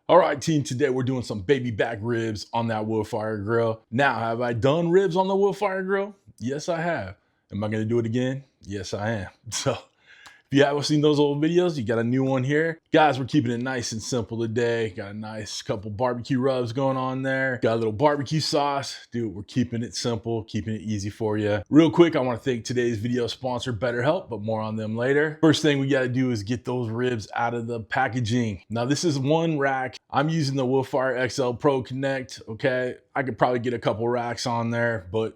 All right, team, today we're doing some baby back ribs on that Woodfire Grill. Now, have I done ribs on the Woodfire Grill? Yes, I have. Am I gonna do it again? Yes, I am. So if you haven't seen those old videos, you got a new one here. Guys, we're keeping it nice and simple today. Got a nice couple barbecue rubs going on there. Got a little barbecue sauce. Dude, we're keeping it simple, keeping it easy for you. Real quick, I want to thank today's video sponsor, BetterHelp, but more on them later. First thing we got to do is get those ribs out of the packaging. Now, this is one rack. I'm using the Woodfire XL Pro Connect, okay? I could probably get a couple racks on there, but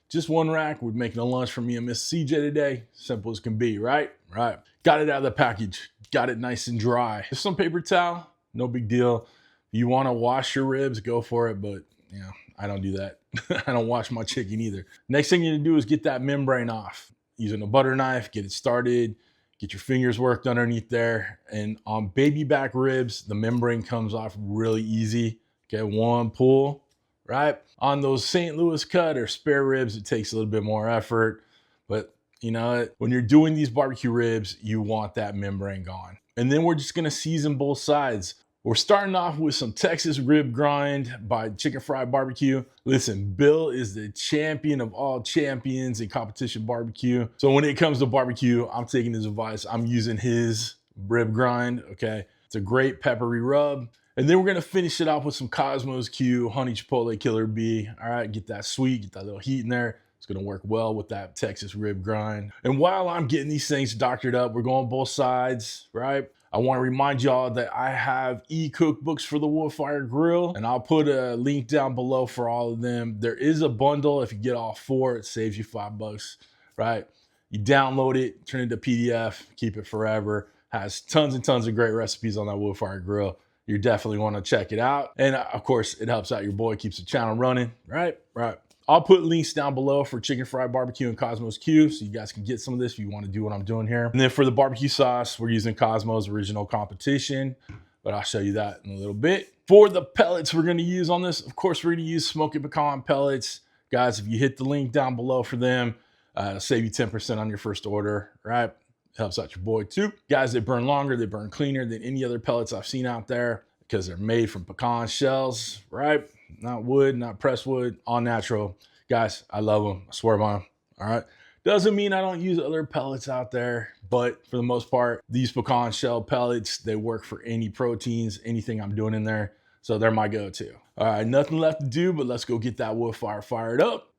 just one rack. We're making a lunch for me and Miss CJ today. Simple as can be, right? Right. Got it out of the package. Got it nice and dry. Just some paper towel. No big deal. You want to wash your ribs, go for it. But, you know, I don't do that. I don't wash my chicken either. Next thing you need to do is get that membrane off. Using a butter knife, get it started. Get your fingers worked underneath there. And on baby back ribs, the membrane comes off really easy. Okay, one pull. Right? On those St. Louis cut or spare ribs, it takes a little bit more effort. But you know, when you're doing these barbecue ribs, you want that membrane gone. And then we're just gonna season both sides. We're starting off with some Texas rib grind by Chicken Fried Barbecue. Listen, Bill is the champion of all champions in competition barbecue. So when it comes to barbecue, I'm taking his advice. I'm using his rib grind, okay? It's a great peppery rub. And then we're gonna finish it off with some Cosmos Q Honey Chipotle Killer Bee. All right, get that sweet, get that little heat in there. It's gonna work well with that Texas rib grind. And while I'm getting these things doctored up, we're going both sides, right? I wanna remind y'all that I have e-cookbooks for the Woodfire Grill, and I'll put a link down below for all of them. There is a bundle. If you get all four, it saves you $5, right? You download it, turn it to PDF, keep it forever. Has tons and tons of great recipes on that Woodfire Grill. You definitely want to check it out. And of course, it helps out your boy, keeps the channel running, right? Right. I'll put links down below for Chicken Fried Barbecue and Cosmos Q, so you guys can get some of this if you want to do what I'm doing here. And then for the barbecue sauce, we're using Cosmos Original Competition, but I'll show you that in a little bit. For the pellets we're going to use on this, of course, we're going to use Smokin Pecan pellets. Guys, if you hit the link down below for them, it'll save you 10% on your first order, right? Helps out your boy too. Guys, they burn longer, they burn cleaner than any other pellets I've seen out there because they're made from pecan shells, right? Not wood, not pressed wood, all natural. Guys, I love them, I swear by them, all right? Doesn't mean I don't use other pellets out there, but for the most part, these pecan shell pellets, they work for any proteins, anything I'm doing in there. So they're my go-to. All right, nothing left to do, but let's go get that wood fire fired up.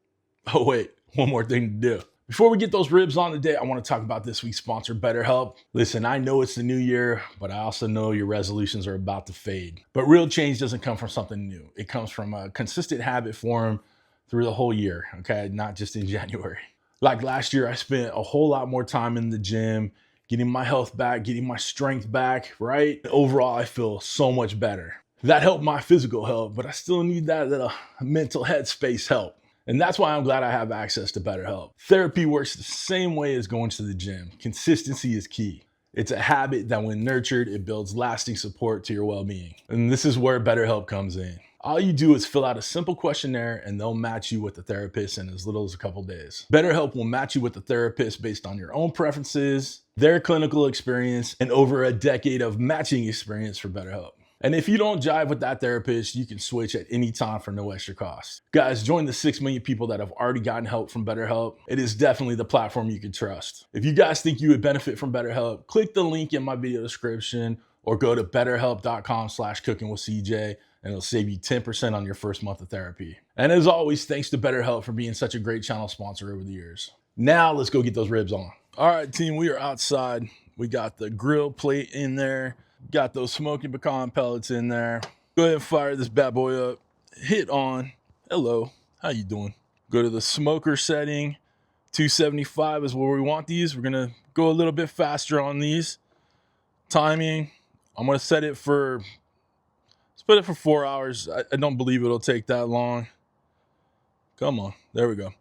Oh wait, one more thing to do. Before we get those ribs on today, I want to talk about this week's sponsor, BetterHelp. Listen, I know it's the new year, but I also know your resolutions are about to fade. But real change doesn't come from something new. It comes from a consistent habit form through the whole year, okay? Not just in January. Like last year, I spent a whole lot more time in the gym, getting my health back, getting my strength back, right? Overall, I feel so much better. That helped my physical health, but I still need that little mental headspace help. And that's why I'm glad I have access to BetterHelp. Therapy works the same way as going to the gym. Consistency is key. It's a habit that when nurtured, it builds lasting support to your well-being. And this is where BetterHelp comes in. All you do is fill out a simple questionnaire and they'll match you with a therapist in as little as a couple days. BetterHelp will match you with a therapist based on your own preferences, their clinical experience, and over a decade of matching experience for BetterHelp. And if you don't jive with that therapist, you can switch at any time for no extra cost. Guys, join the 6 million people that have already gotten help from BetterHelp. It is definitely the platform you can trust. If you guys think you would benefit from BetterHelp, click the link in my video description or go to betterhelp.com/cookingwithcj and it'll save you 10% on your first month of therapy. And as always, thanks to BetterHelp for being such a great channel sponsor over the years. Now let's go get those ribs on. All right, team, we are outside. We got the grill plate in there. Got those Smokin Pecan pellets in there. Go ahead and fire this bad boy up. Hit on. Hello, how you doing? Go to the smoker setting. 275 is where we want these. We're gonna go a little bit faster on these. Timing, I'm gonna set it for, let's put it for 4 hours. I don't believe it'll take that long. Come on, there we go.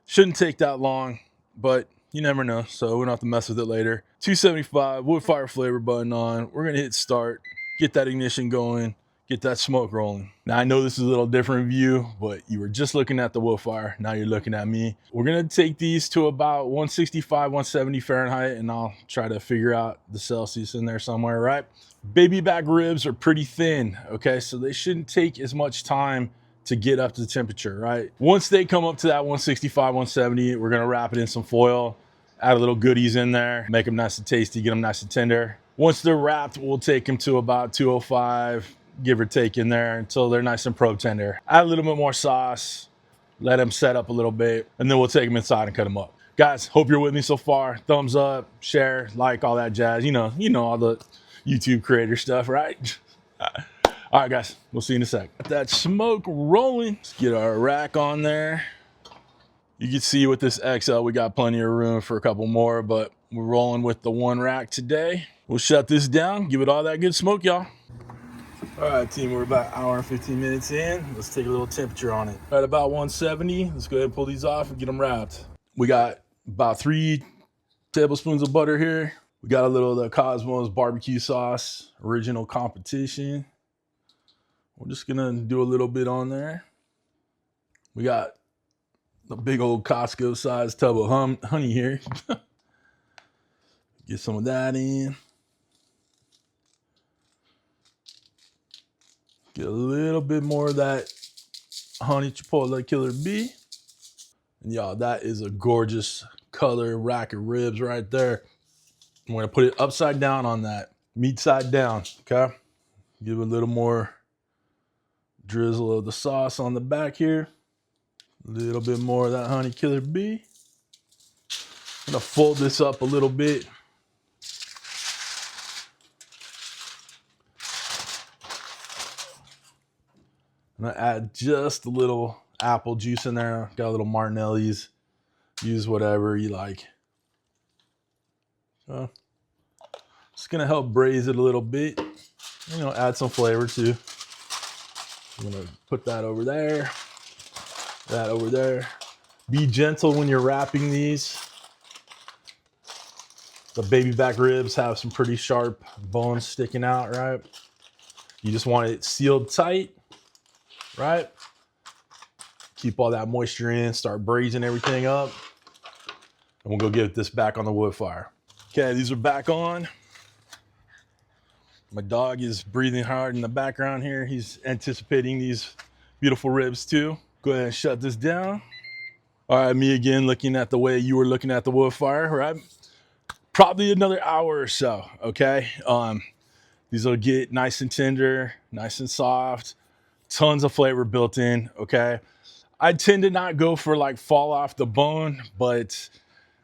Shouldn't take that long, but you never know, so we don't have to mess with it later. 275, wood fire flavor button on. We're gonna hit start, get that ignition going, get that smoke rolling. Now I know this is a little different view, but you were just looking at the wood fire. Now you're looking at me. We're gonna take these to about 165, 170 Fahrenheit, and I'll try to figure out the Celsius in there somewhere, right? Baby back ribs are pretty thin, okay? So they shouldn't take as much time to get up to the temperature, right? Once they come up to that 165, 170, we're gonna wrap it in some foil, add a little goodies in there, make them nice and tasty, get them nice and tender. Once they're wrapped, we'll take them to about 205, give or take in there until they're nice and pro tender. Add a little bit more sauce, let them set up a little bit, and then we'll take them inside and cut them up. Guys, hope you're with me so far. Thumbs up, share, like, all that jazz. You know all the YouTube creator stuff, right? All right, guys, we'll see you in a sec. Got that smoke rolling. Let's get our rack on there. You can see with this XL, we got plenty of room for a couple more, but we're rolling with the one rack today. We'll shut this down, give it all that good smoke, y'all. All right, team, we're about an hour and 15 minutes in. Let's take a little temperature on it. At about 170, let's go ahead and pull these off and get them wrapped. We got about 3 tablespoons of butter here. We got a little of the Cosmos barbecue sauce, original competition. We're just gonna do a little bit on there. We got the big old Costco sized tub of honey here. Get some of that in. Get a little bit more of that honey chipotle killer bee. And y'all, that is a gorgeous color rack of ribs right there. I'm gonna put it upside down on that, meat side down, okay? Give it a little more drizzle of the sauce on the back here. A little bit more of that honey killer bee. I'm gonna fold this up a little bit. I'm gonna add just a little apple juice in there. Got a little Martinelli's. Use whatever you like. Just gonna help braise it a little bit. You know, add some flavor too. I'm gonna put that over there. That over there. Be gentle when you're wrapping these. The baby back ribs have some pretty sharp bones sticking out, right? You just want it sealed tight, right? Keep all that moisture in, start braising everything up. And we'll go get this back on the wood fire. Okay, these are back on. My dog is breathing hard in the background here. He's anticipating these beautiful ribs too. Go ahead and shut this down. All right, me again, looking at the way you were looking at the wood fire, right? Probably another hour or so, okay? These will get nice and tender, nice and soft, tons of flavor built in, okay? I tend to not go for like fall off the bone, but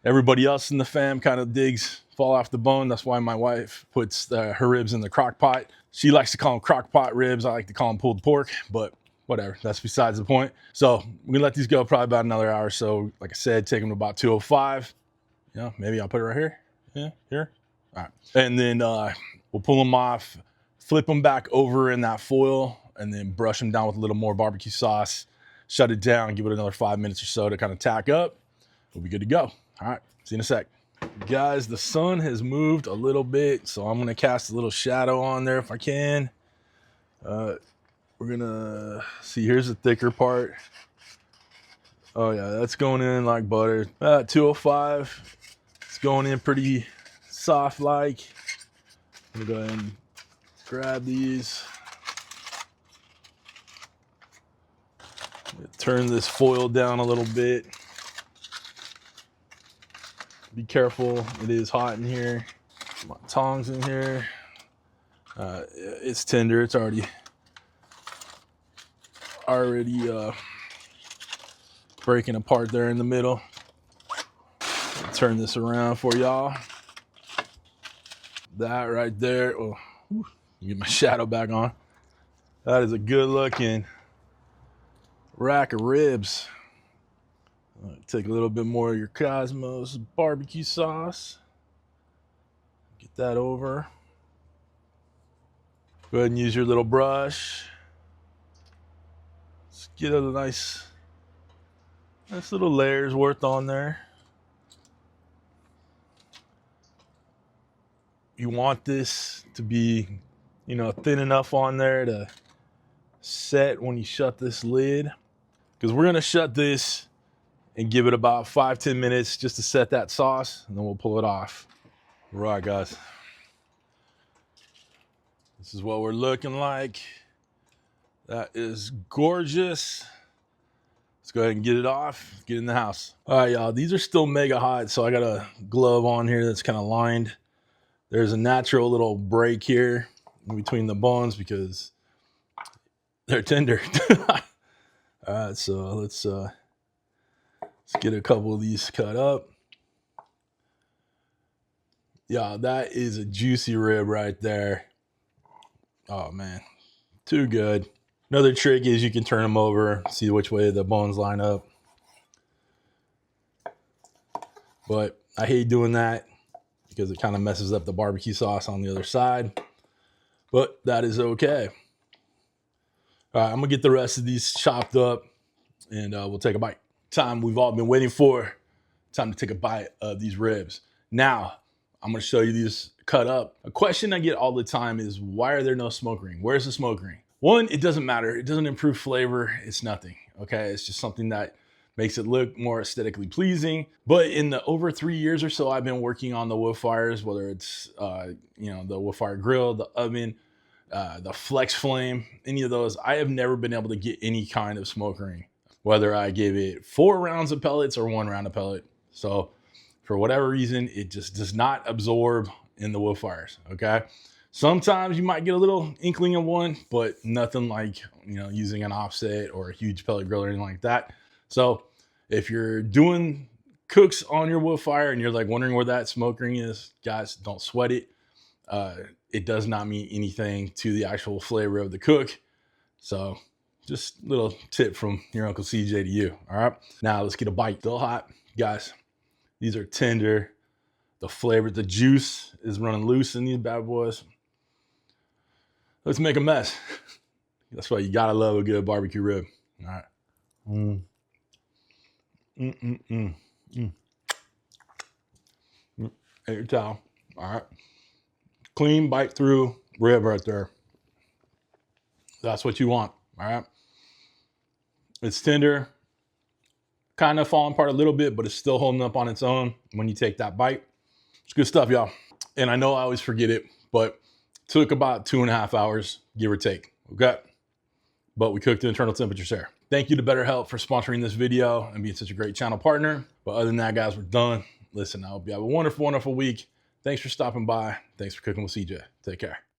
everybody else in the fam kind of digs fall off the bone. That's why my wife puts her ribs in the crock pot. She likes to call them crock pot ribs. I like to call them pulled pork, but whatever, that's besides the point. So we're gonna let these go probably about another hour or so. Like I said, take them to about 205. Yeah, maybe I'll put it right here. Yeah, here. All right. And then we'll pull them off, flip them back over in that foil, and then brush them down with a little more barbecue sauce. Shut it down, give it another 5 minutes or so to kind of tack up. We'll be good to go. All right, see you in a sec. Guys, the sun has moved a little bit, so I'm gonna cast a little shadow on there if I can. We're gonna see, here's the thicker part. Oh yeah, that's going in like butter. 205, it's going in pretty soft like. I'm gonna go ahead and grab these. Turn this foil down a little bit. Be careful, it is hot in here. My tongs in here. It's tender, it's already breaking apart there in the middle. Turn this around for y'all. That right there. Oh, get my shadow back on. That is a good looking rack of ribs. Take a little bit more of your Cosmos barbecue sauce. Get that over. Go ahead and use your little brush. Let's get a nice little layers worth on there. You want this to be, you know, thin enough on there to set when you shut this lid. Because we're gonna shut this and give it about 5-10 minutes just to set that sauce, and then we'll pull it off. All right, guys. This is what we're looking like. That is gorgeous. Let's go ahead and get it off, get in the house. All right, y'all, these are still mega hot, so I got a glove on here that's kind of lined. There's a natural little break here in between the bones because they're tender. All right, so let's get a couple of these cut up. Yeah, that is a juicy rib right there. Oh man, too good. Another trick is you can turn them over, see which way the bones line up. But I hate doing that because it kind of messes up the barbecue sauce on the other side. But that is okay. All right, I'm gonna get the rest of these chopped up and we'll take a bite. Time we've all been waiting for. Time to take a bite of these ribs. Now, I'm gonna show you these cut up. A question I get all the time is, why are there no smoke ring? Where's the smoke ring? One, it doesn't matter. It doesn't improve flavor. It's nothing, okay? It's just something that makes it look more aesthetically pleasing. But in the over 3 years or so I've been working on the wood fires, whether it's the Woodfire Grill, the oven, the Flex Flame, any of those, I have never been able to get any kind of smoke ring, whether I give it 4 rounds of pellets or 1 round of pellet. So for whatever reason, it just does not absorb in the wood fires, okay? Sometimes you might get a little inkling of one, but nothing like, using an offset or a huge pellet grill or anything like that. So if you're doing cooks on your wood fire and you're like wondering where that smoke ring is, guys, don't sweat it. It does not mean anything to the actual flavor of the cook. So just a little tip from your Uncle CJ to you, all right? Now let's get a bite. Still hot, guys. These are tender. The flavor, the juice is running loose in these bad boys. Let's make a mess. That's why you gotta love a good barbecue rib. All right. Take your towel. All right. Clean bite through rib right there. That's what you want. All right. It's tender, kind of falling apart a little bit, but it's still holding up on its own when you take that bite. It's good stuff, y'all. And I know I always forget it, but it took about 2.5 hours, give or take. Okay. But we cooked to internal temperatures here. Thank you to BetterHelp for sponsoring this video and being such a great channel partner. But other than that, guys, we're done. Listen, I hope you have a wonderful, wonderful week. Thanks for stopping by. Thanks for cooking with CJ. Take care.